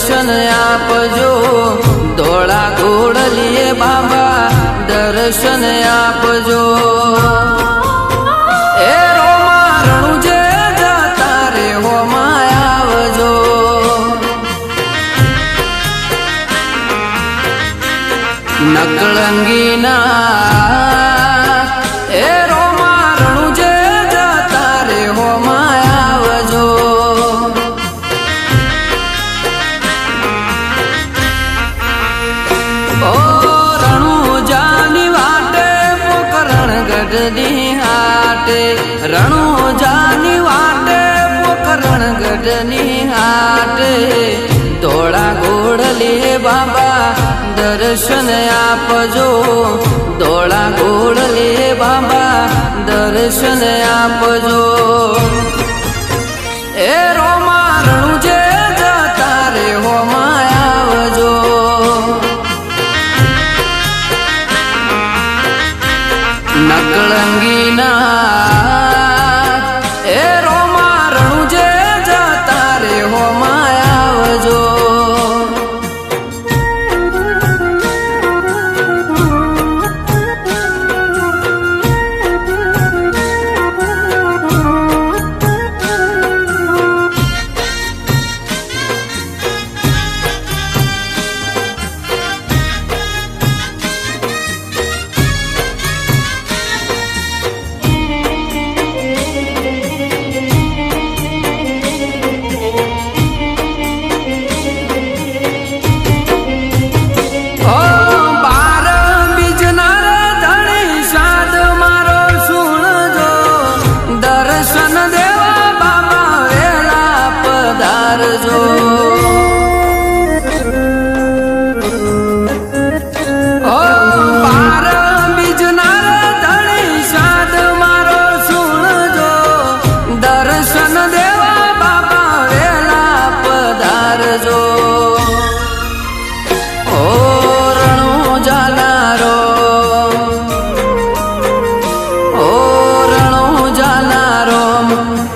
દર્શન આપજો ધોળા ઘોડલીએ બાબા દર્શન આપજો એ રોમા રણુજે જતા રે હોમાં આવજો નકળંગીના એ રોમા રણુજે જતા રે હોમાં આવજો ઓ રણુજાની વાટે પોકરણ ગઢની હાટે રણુજાની વાટે પોકરણ ગઢની હાટે ધોળા ઘોડલીએ બાબા દર્શન આપજો ધોળા ઘોડલીએ બાબા દર્શન આપજો એ રોમા રણુજે જતા રે હોમાં આવજો નકળંગીના એ રોમા રણુજે જતા રે હોમાં આવજો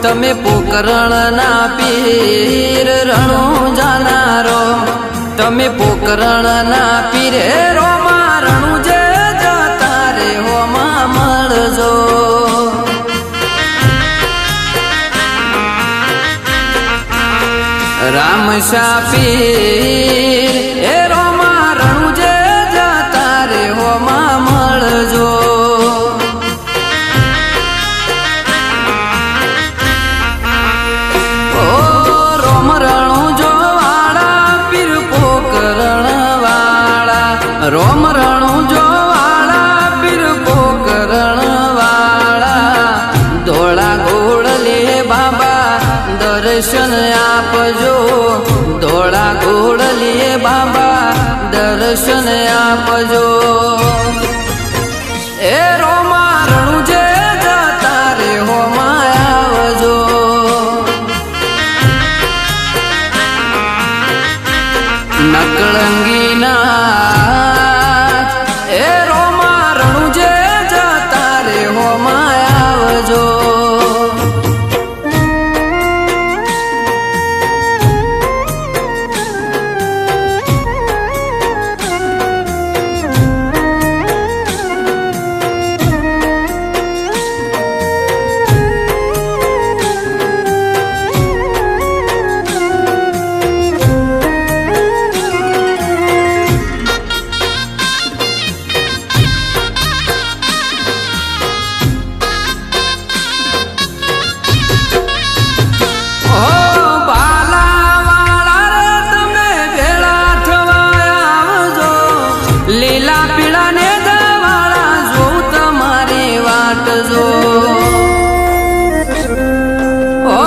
તમે પોકરણના પીર રણુજાના તમે પોકરણના પીર રોમા રણુજે જતા રે હોમાં મળજો રામશા પીર એ રોમા રણુજે જતા રે હોમાં મળજો રોમ રણુજો વાળા પીર પોકરણ વાળા ધોળા ઘોડલીએ બાબા દર્શન આપજો ધોળા ઘોડલીએ બાબા દર્શન આપજો એ રોમા રણુજે જતા રે હોમાં આવજો નકળંગીના લીલા પીળા ને ધવાળા જોઉં તમારી વાટ જો ઓ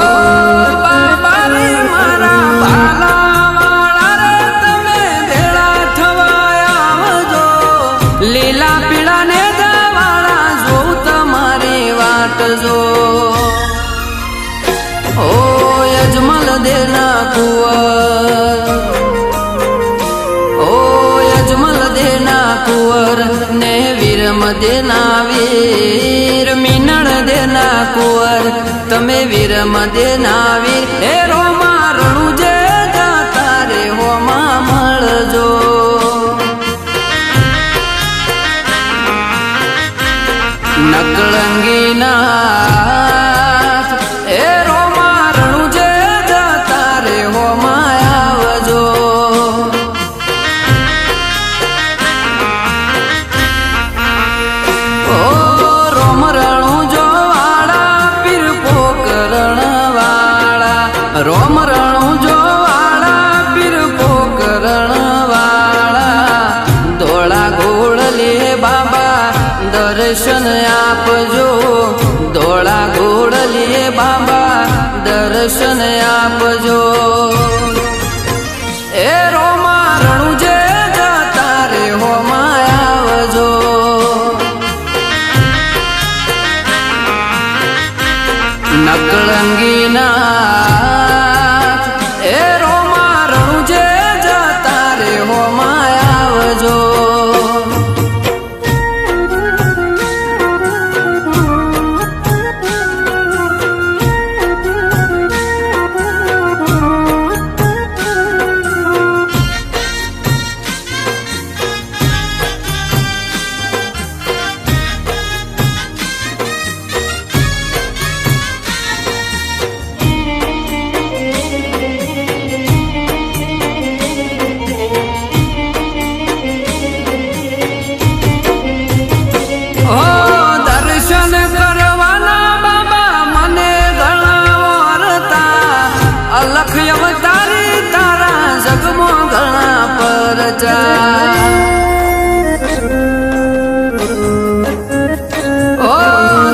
બાબા રે મારા ભાલા વાળા રે તમે ભેળા થવાયા આવજો લીલા પીળા ને ધવાળા જોઉં તમારી વાટ જો ઓ યજમલ દેના કુંવર कुंवर ने वीर मदेना वीर मीनण देना कुंवर तमे वीर मदेना वीर हे रोमा रणुजे जाता रे हो રોમ રણું જો વાળા પીર પોકરણ વાળા ધોળા ઘોડલે બાબા દર્શન આપજો ધોળા ઘોડલે બાબા દર્શન આપજો એ રોમા રણું જે જતા રે હોમાં આવજો નકળંગી નાથ એ રોમા રણું જે જતા રે હોમાં આવજો અલખ અવતારી તારા જગમો ઘણા પરચા ઓ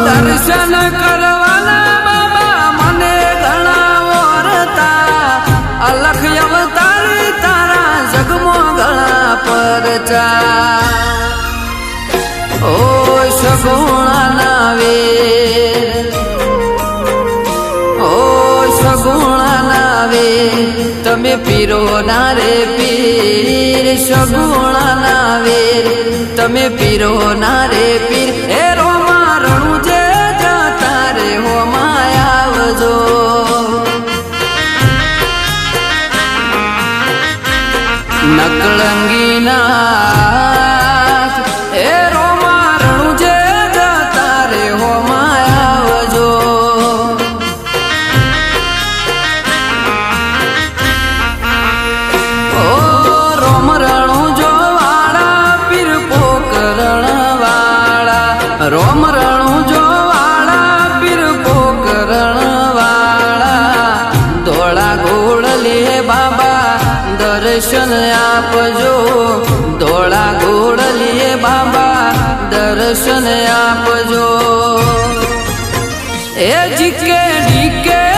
દર્શન કરવાના બાબા મને ઘણા વરતા અલખ અવતારી તારા જગમો ઘણા પરચા ઓ સગુણા વેર સગુણા તમે પીરો ના રે પીર સગુણા ના વેર તમે પીરો ના રે પીર એ રોમા રણું જે જતા રે હોમાં આવજો નકળંગી નાથ એ રોમા રણું જે જતા રે હોમાં આવજો રોમ રણું જો વાળા પીર પોકરણ વાળા ધોળા ઘોડલે બાબા દર્શન આપજો ધોળા ઘોડલે બાબા દર્શન આપજો એ જીકે ડીકે